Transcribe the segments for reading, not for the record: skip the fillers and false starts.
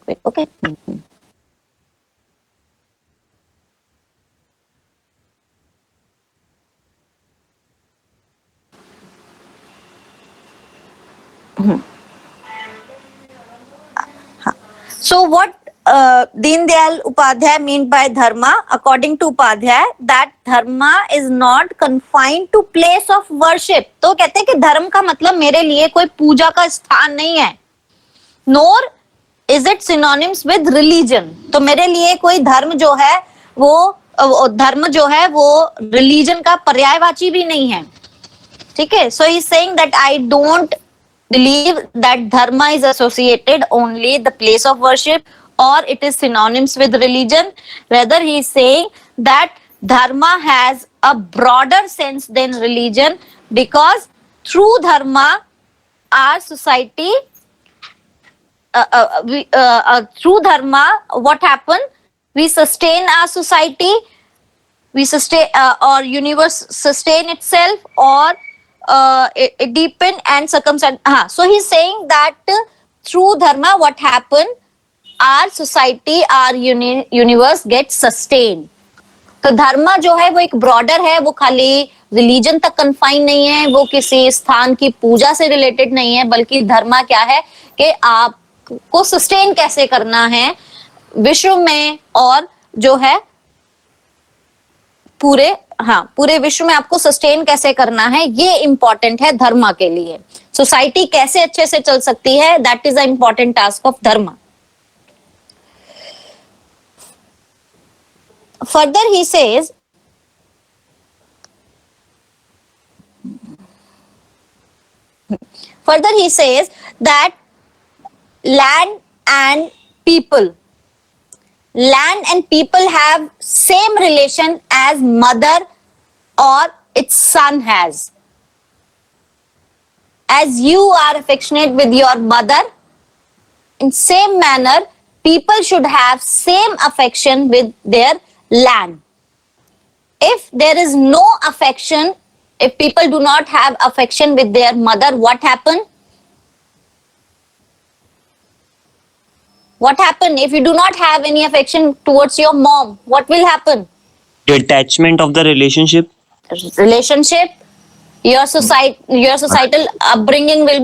wait. Okay. So what Deen Dayal Upadhyay mean by dharma? According to Upadhyay, that dharma is not confined to place of worship. तो कहते हैं कि धर्म का मतलब मेरे लिए कोई पूजा का स्थान नहीं है. Nor is it synonyms with religion. तो मेरे लिए कोई धर्म जो है वो religion का पर्यायवाची भी नहीं है. ठीक है. So he is saying that I don't believe that dharma is associated only the place of worship or it is synonyms with religion. Rather, he is saying that dharma has a broader sense than religion, because through dharma our society through dharma what happened, we sustain our society, we sustain or universe sustain itself, or it deepen and circumstance. So he's saying that through dharma what happened, our society, our universe gets sustained. तो धर्म जो है वो एक broader है, वो खाली religion तक कन्फाइन नहीं है, वो किसी स्थान की पूजा से रिलेटेड नहीं है, बल्कि धर्म क्या है कि आपको सस्टेन कैसे करना है विश्व में, और जो है पूरे विश्व में आपको सस्टेन कैसे करना है, ये इंपॉर्टेंट है धर्म के लिए. सोसाइटी कैसे अच्छे से चल सकती है, that is a important task of धर्म. Further he says that land and people have same relation as mother or its son has. As you are affectionate with your mother, in same manner people should have same affection with their land. If there is no affection, if people do not have affection with their mother, what happen? What happen if you do not have any affection towards your mom? What will happen? Detachment of the relationship. Your societal upbringing will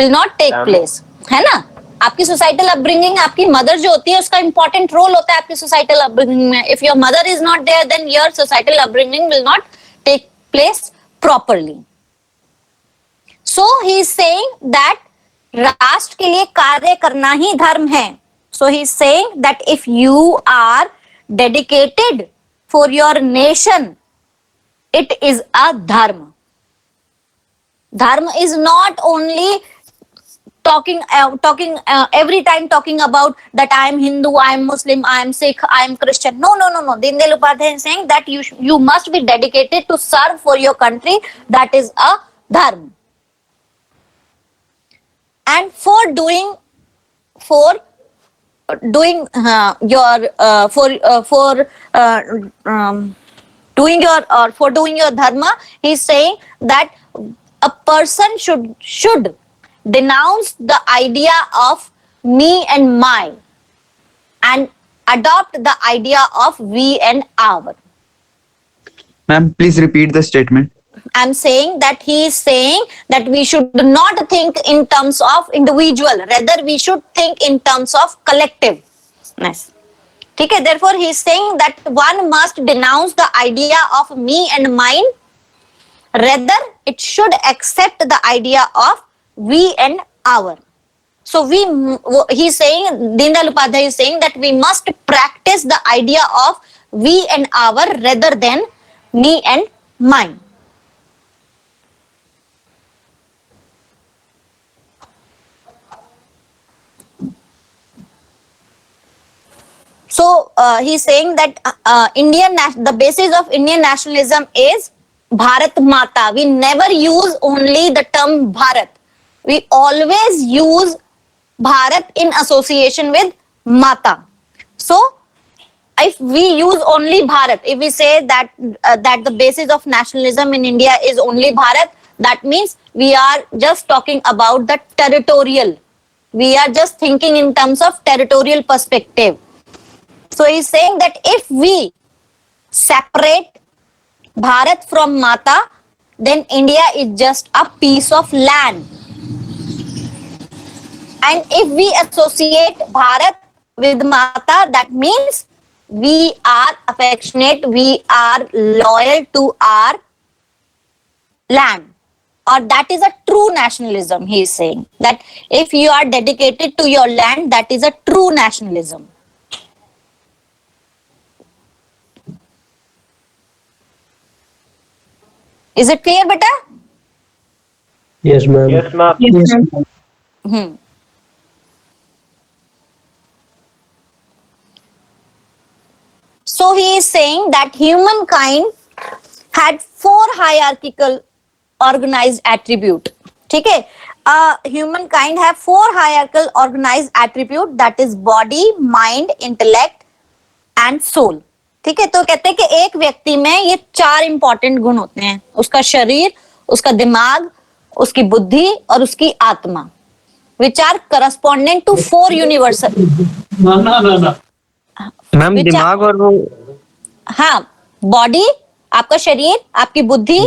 not take place. है ना? आपकी societal upbringing, आपकी mother जो होती है उसका important role होता है आपकी सोसाइटल अपब्रिंगिंग में. If your mother is not there, then your societal upbringing will not take place properly. So he is saying that राष्ट्र के लिए कार्य करना ही धर्म है. So he is saying that if you are dedicated for your nation, it is a dharma. Dharma is not only talking every time talking about that I am Hindu, I am Muslim, I am Sikh, I am Christian. No. Deen Dayal Upadhyay is saying that you must be dedicated to serve for your country. That is a dharma. And for doing your dharma, he is saying that a person should denounce the idea of me and mine and adopt the idea of we and our. Ma'am, please repeat the statement. I'm saying that he is saying that we should not think in terms of individual, rather we should think in terms of collectiveness. ठीक है. Therefore he is saying that one must denounce the idea of me and mine, rather it should accept the idea of we and our. So he's saying, Deen Dayal Upadhyay is saying that we must practice the idea of we and our rather than me and mine. So he's saying that the basis of Indian nationalism is Bharat Mata. We never use only the term Bharat. We always use Bharat in association with Mata. So if we use only Bharat, if we say that the basis of nationalism in India is only Bharat, that means we are just talking about the territorial. We are just thinking in terms of territorial perspective. So he's saying that if we separate Bharat from Mata, then India is just a piece of land. And if we associate Bharat with Mata, that means we are affectionate, we are loyal to our land. Or that is a true nationalism, he is saying. That if you are dedicated to your land, that is a true nationalism. Is it clear, beta? Yes, ma'am. Yes, ma'am. Yes. Hmm. So he is saying that humankind had four hierarchical organized attribute. ठीक है? Humankind have four hierarchical organized attribute, that is body, mind, intellect and soul. ठीक है? तो कहते हैं कि एक व्यक्ति में ये चार इंपॉर्टेंट गुण होते हैं, उसका शरीर, उसका दिमाग, उसकी बुद्धि और उसकी आत्मा, which are corresponding to four universal. Ma'am विचार- दिमाग और वो हाँ, बॉडी, आपका शरीर, आपकी बुद्धि,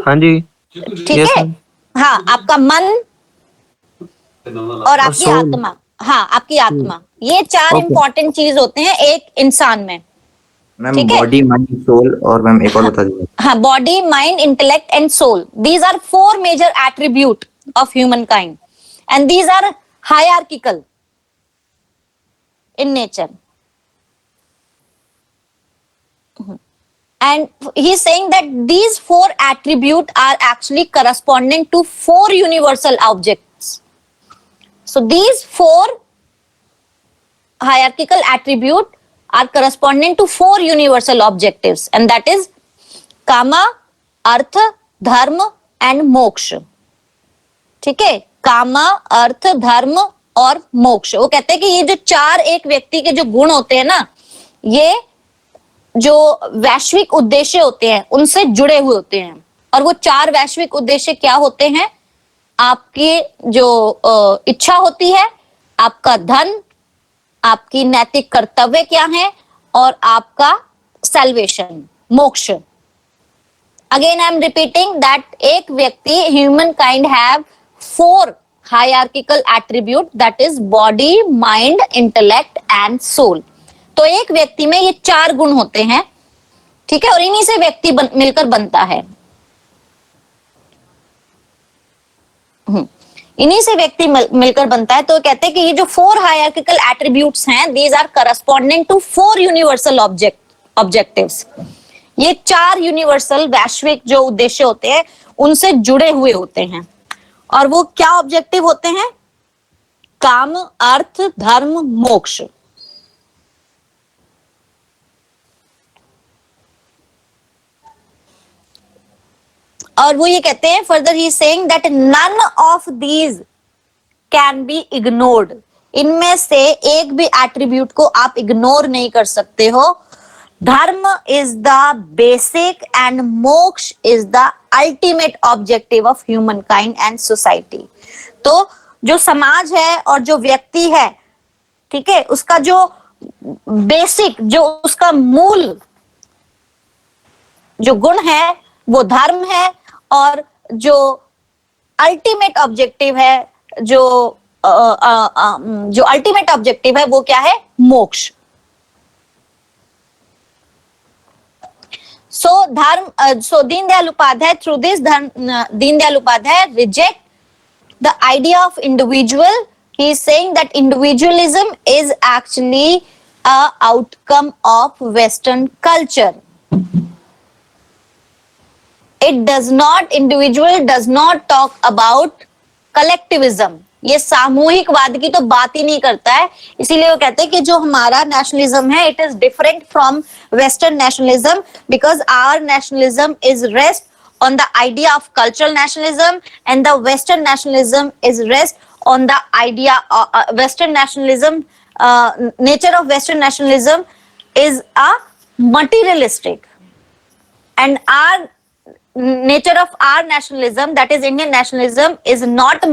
हाँ जी ठीक Yes, है, ma'am. हाँ, आपका मन और आपकी soul. आत्मा, हाँ, आपकी आत्मा, ये चार Okay. इंपॉर्टेंट चीज होते हैं एक इंसान में. मैम ठीक है? बॉडी माइंड सोल और मैम एक और बता दीजिए. हाँ, body, mind, intellect and soul, these are four major attribute of human kind and these are hierarchical in nature. And he's saying that these four attributes are actually corresponding to four universal objects. So these four hierarchical attributes are corresponding to four universal objectives, and that is kama, artha, dharma and moksha. ठीक है? कामा, अर्थ, धर्म और मोक्ष. वो कहते हैं कि ये जो चार एक व्यक्ति के जो गुण होते हैं ना, ये जो वैश्विक उद्देश्य होते हैं उनसे जुड़े हुए होते हैं. और वो चार वैश्विक उद्देश्य क्या होते हैं? आपकी जो इच्छा होती है, आपका धन, आपकी नैतिक कर्तव्य क्या है और आपका सैल्वेशन, मोक्ष. Again, I am repeating that एक व्यक्ति, humankind have four hierarchical attribute, that is body, mind, intellect and soul. तो एक व्यक्ति में ये चार गुण होते हैं, ठीक है, और इन्हीं से व्यक्ति मिलकर बनता है. इन्हीं से व्यक्ति मिलकर बनता है. तो कहते हैं कि ये जो फोर हायरार्किकल एट्रीब्यूट्स हैं, these are corresponding to four universal objectives. ये चार यूनिवर्सल वैश्विक जो उद्देश्य होते हैं उनसे जुड़े हुए होते हैं. और वो क्या ऑब्जेक्टिव होते हैं? काम, अर्थ, धर्म, मोक्ष. और वो ये कहते हैं, further he saying that none of these can be ignored. इनमें से एक भी एट्रीब्यूट को आप इग्नोर नहीं कर सकते हो. धर्म इज द बेसिक एंड मोक्ष is the ultimate objective of human kind and society. तो जो समाज है और जो व्यक्ति है, ठीक है, उसका जो बेसिक, जो उसका मूल जो गुण है वो धर्म है, और जो अल्टीमेट ऑब्जेक्टिव है, जो अल्टीमेट ऑब्जेक्टिव है वो क्या है? मोक्ष. So Deendayal Upadhyay, through this Deendayal Upadhyay reject the idea of individual. He is saying that individualism is actually a outcome of Western culture. Individual does not talk about collectivism. ये सामूहिकवाद की तो बात ही नहीं करता है. इसीलिए वो कहते हैं कि जो हमारा नेशनलिज्म है, it is different from western nationalism, because our nationalism is rest on the idea of cultural nationalism, and the Western nationalism is rest on the idea of Western nationalism. Nature of Western nationalism is a materialistic, and our nature of our nationalism, that is Indian nationalism, is not